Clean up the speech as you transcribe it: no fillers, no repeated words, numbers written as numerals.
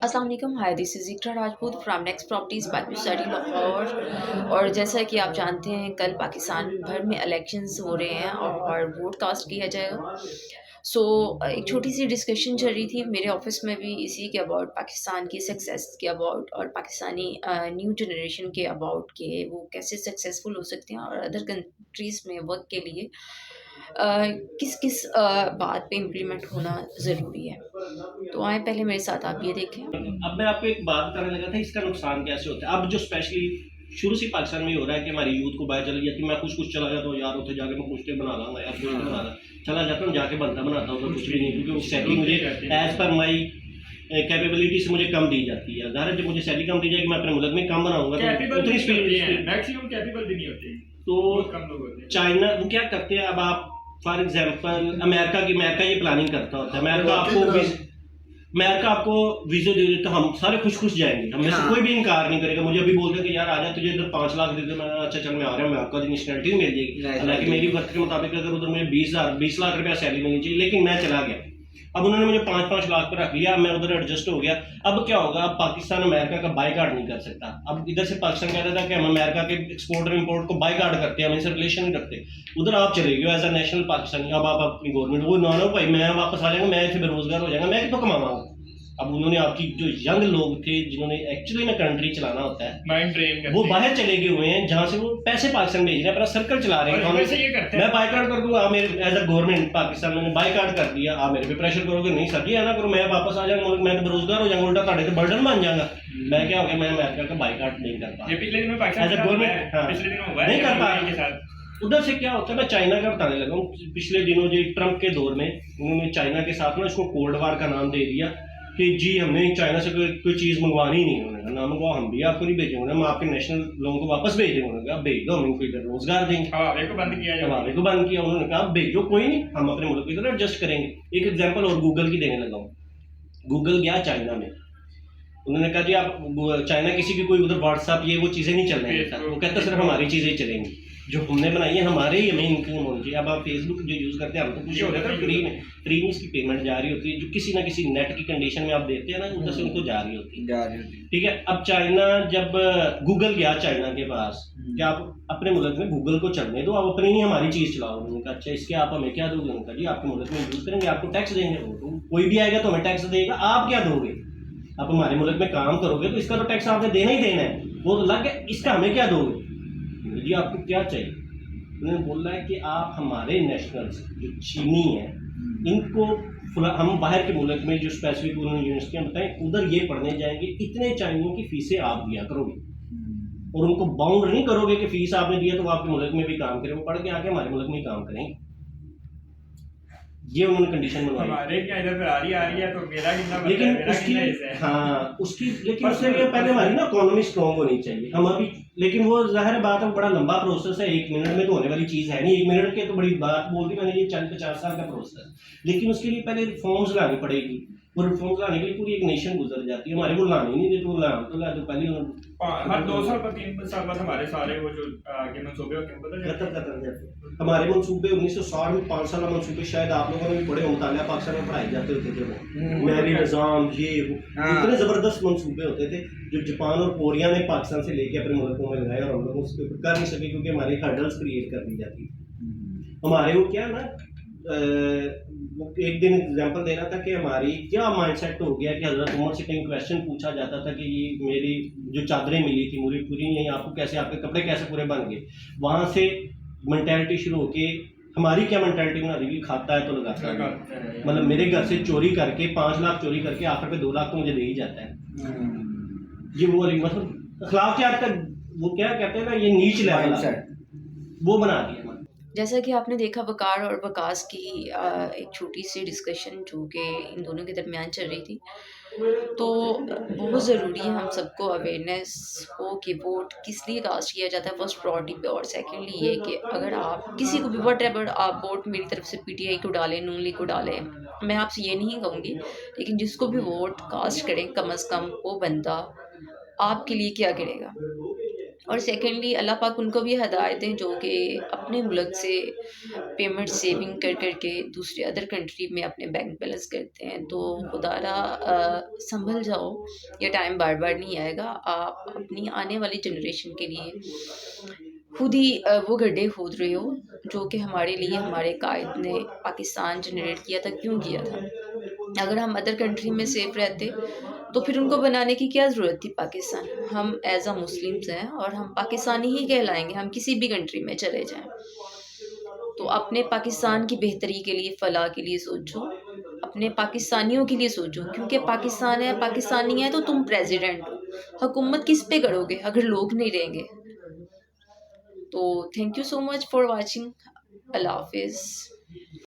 अस्सलाम वालेकुम, hi this is Iqra Rajput from next properties Pakistan study Lahore. और जैसा कि आप जानते हैं कल पाकिस्तान भर में इलेक्शंस हो रहे हैं और वोट कास्ट किया जाएगा। सो एक छोटी सी डिस्कशन चल रही थी मेरे ऑफिस में भी इसी के अबाउट, पाकिस्तान की सक्सेस के अबाउट और पाकिस्तानी न्यू जनरेशन के अबाउट के वो कैसे सक्सेसफुल हो सकते हैं और अदर कंट्रीज़ में वर्क के लिए किस किस बात पे इम्प्लीमेंट होना ज़रूरी है। तो आए पहले मेरे साथ आप ये देखें। अब मैं आपको एक बात बताने लगा था, इसका नुकसान कैसे होता है। अब जो स्पेशली शुरू से पाकिस्तान में हो रहा है कि हमारी यूथ को बाहर चली जाती है। मैं कुछ चला जाता हूँ यार, उठे जाके मैं कुछ बना लाऊंगा यार, कुछ बना ला चला जाता हूँ, जाके बनता बनाता हूँ तो कुछ भी नहीं, क्योंकि वो सैलरी मुझे एज पर माई कैपेबिलिटी से मुझे कम दी जाती है। ज़ाहिर जब मुझे सैलरी कम दी जाएगी, मैं अपने मुल्क में कम बनाऊंगा तो उतनी स्पीड मैक्सिमम कैपेबल भी नहीं होती, तो कम लोग होते हैं। चाइना वो क्या करते हैं, अब आप फॉर एग्जाम्पल अमेरिका ये प्लानिंग करता होता है। अमेरिका आपको वीजा दे देता, हम सारे खुश जाएंगे, हम में से कोई भी इनकार नहीं करेगा। मुझे अभी बोलते कि यार आजा, तुझे इधर 5 लाख दे दे, मैं अच्छा चल मैं आ रहा हूँ, मैं आपका नेशनलिटी मिल जाएगी। हालांकि मेरी वर्क के मुताबिक अगर उधर मुझे 20 लाख रुपया सैलरी मिलनी चाहिए, लेकिन मैं चला गया। अब उन्होंने मुझे 5-5 लाख पर रख लिया, मैं उधर एडजस्ट हो गया। अब क्या होगा, अब पाकिस्तान अमेरिका का बाईकाट नहीं कर सकता। अब इधर से पाकिस्तान कहता था कि हम अमेरिका के एक्सपोर्ट और इम्पोर्ट को बाईकाट करते हैं, हम इनसे रिलेशन नहीं रखते। उधर आप चले गए एज अ नेशनल पाकिस्तानी, अब आप अपनी गवर्नमेंट वो ना भाई मैं वापस आ जाऊंगा, मैं इसे बेरोजगार हो जाएगा, मैं कितों कमाऊंगा। अब उन्होंने आपकी जो यंग लोग थे जिन्होंने एक्चुअली ना कंट्री चलाना होता है, माइंड ड्रेन वो बाहर चले गए हुए हैं, जहाँ से वो पैसे पाकिस्तान भेज रहे हैं, अपना सर्कल चला रहे हैं। वैसे ये करते हैं। मैं बाइकाट कर दूंगा, आप मेरे एज अ गवर्नमेंट पाकिस्तान ने बाइकाट कर दिया, आप मेरे पे प्रेशर करोगे, नहीं सर जी है ना करो, मैं वापस आ जाऊंगा, मैं तो बेरोजगार हो जाऊंगा, उल्टा ताड़े तो बर्डन बन जाऊंगा। मैं क्या हो गया, मैं अमेरिका का बाइकाट नहीं कर पा ये पिछले दिनों पाकिस्तान एज अ गवर्नमेंट, पिछले दिनों हुआ है नहीं कर पा के साथ। उधर से क्या होता है, मैं चाइना का बताने लगा हूँ। पिछले दिनों जो ट्रंप के दौर में उन्होंने चाइना के साथ ना इसको कोल्ड वार का नाम दे दिया कि जी हमने चाइना से कोई चीज़ मंगवानी ही नहीं। उन्होंने ना मंगवाओ, हम भी आपको नहीं भेजेंगे, हम आपके नेशनल लोगों को वापस भेज देंगे। उन्होंने कहा भेज दो, हम इनको इधर रोजगार देंगे। हवावे को बंद किया हवावे को बंद किया। उन्होंने कहा भेजो, कोई नहीं, हम अपने मुल्क को इधर एडजस्ट करेंगे। एक एग्जाम्पल और गूगल की देने लगा हूँ। गूगल गया चाइना में, उन्होंने कहा जी आप चाइना किसी की कोई उधर व्हाट्सएप ये वो चीज़ें नहीं चल रही है, वो कहता सिर्फ हमारी चीज़ें चलेंगी, जो हमने बनाई है हमारे ही हमें इनकम होनी चाहिए। अब आप फेसबुक जो यूज़ करते हैं, हम तो कुछ हो जाता है फ्री में उसकी पेमेंट जा रही होती है, जो किसी ना किसी नेट की कंडीशन में आप देते हैं ना, उधर से उनको जा रही होती है। ठीक है, अब चाइना जब गूगल गया चाइना के पास कि आप अपने मुल्क में गूगल को चलने दो, आप अपनी नहीं हमारी चीज़ चलाओ। उन्होंने कहा अच्छा इसके आप हमें क्या दोगे? उन्होंने कहा जी आपके मुल्क में यूज़ करेंगे, आपको टैक्स देंगे। तो कोई भी आएगा तो हमें टैक्स देगा, आप क्या दोगे? आप हमारे मुल्क में काम करोगे तो इसका तो टैक्स आपने देना ही देना है, वो तो लग गया, इसका हमें क्या दोगे? जी आपको क्या चाहिए? उन्होंने बोला है कि आप हमारे नेशनल्स जो चीनी है इनको हम बाहर के मुल्क में जो स्पेसिफिक उन्होंने यूनिवर्सिटियाँ बताएं उधर ये पढ़ने जाएंगे, इतने चाइनियों की फीसें आप दिया करोगे और उनको बाउंड नहीं करोगे कि फीस आपने दिया तो वो आपके मुल्क में भी काम करें, वो पढ़ के आके हमारे मुल्क में ही काम करेंगे। ये उन्होंने कंडीशन बनवाई। हमारे क्या इधर फरारी आ रही है तो मेरा कितना बनता है, लेकिन मेरा उसकी कितना हिस्सा है? हाँ उसकी, लेकिन उससे पहले हमारी ना इकोनॉमी स्ट्रॉन्ग होनी चाहिए हम अभी। लेकिन वो जाहिर बात है बड़ा लंबा प्रोसेस है, 1 मिनट में तो होने वाली चीज़ है नहीं। 1 मिनट के तो बड़ी बात बोल दी मैंने, ये 40-50 साल का प्रोसेस है। लेकिन उसके लिए पहले रिफॉर्म्स लानी पड़ेगी, वो रिफॉर्म्स लाने के लिए पूरी एक नेशन गुजर जाती है। हमारे वो लाने नहीं देते, वो ला तो पहले हर 2 साल पर 3 साल बाद हमारे सारे वो जो के मनसूबे होते हैं पता खत्म खत्म जाते। हमारे मनसूबे 1960 में 5 साल मनसूबे शायद आप लोगों ने भी पढ़े हों, तालिया पाकिस्तान में पढ़ाई जाते होते थे, वो मैरी निज़ाम ये वो इतने ज़बरदस्त मनसूबे होते थे जो जापान और कोरिया ने पाकिस्तान से लेके अपने मुल्कों में लगाए, और हम लोग उसके ऊपर कर नहीं सके क्योंकि हमारी हर्डल्स क्रिएट कर दी जाती। हमारे वो क्या ना वो एक दिन एग्जांपल दे रहा था कि हमारी क्या माइंडसेट हो गया कि हज़रत उमर से कहीं क्वेश्चन पूछा जाता था कि ये मेरी जो चादरें मिली थी पूरी पूरी नहीं, आपको कैसे, आपके कपड़े कैसे पूरे बन गए? वहाँ से मेंटालिटी शुरू होके हमारी क्या मेंटालिटी बना दी, खाता है तो लगाता है। मतलब मेरे घर से चोरी करके 5 लाख चोरी करके आखिर पे 2 लाख तो मुझे दे ही जाता है। ये वो वाली मतलब अखलाकियात का वो क्या कहते हैं ना, ये नीच लेवल वो बना दिया। जैसा कि आपने देखा वकार और वकास की एक छोटी सी डिस्कशन जो कि इन दोनों के दरमियान चल रही थी, तो बहुत ज़रूरी है हम सबको अवेयरनेस हो कि वोट किस लिए कास्ट किया जाता है फर्स्ट प्रायोरिटी पे, और सेकेंडली ये कि अगर आप किसी को भी वट एवर आप वोट मेरी तरफ से पीटीआई को डालें, नून लीग को डालें, मैं आपसे ये नहीं कहूँगी, लेकिन जिसको भी वोट कास्ट करें कम अज़ कम वो बंदा आपके लिए क्या करेगा। और सेकेंडली अल्लाह पाक उनको भी हदायत दें जो कि अपने मुल्क से पेमेंट सेविंग कर के दूसरे अदर कंट्री में अपने बैंक बैलेंस करते हैं, तो खुदारा संभल जाओ, ये टाइम बार बार नहीं आएगा। आप अपनी आने वाली जनरेशन के लिए खुद ही वो गड्ढे खोद रहे हो जो कि हमारे लिए हमारे कायद ने पाकिस्तान जनरेट किया था, क्यों किया था। अगर हम अदर कंट्री में सेफ रहते तो फिर उनको बनाने की क्या ज़रूरत थी पाकिस्तान। हम एज़ अ मुस्लिम्स हैं और हम पाकिस्तानी ही कहलाएंगे, हम किसी भी कंट्री में चले जाएं। तो अपने पाकिस्तान की बेहतरी के लिए, फ़लाह के लिए सोचो, अपने पाकिस्तानियों के लिए सोचो, क्योंकि पाकिस्तान है, पाकिस्तानी है तो तुम प्रेसिडेंट हो। हुकूमत किस पे करोगे अगर लोग नहीं रहेंगे। तो thank you so much for watching. अल्लाह हाफिज़।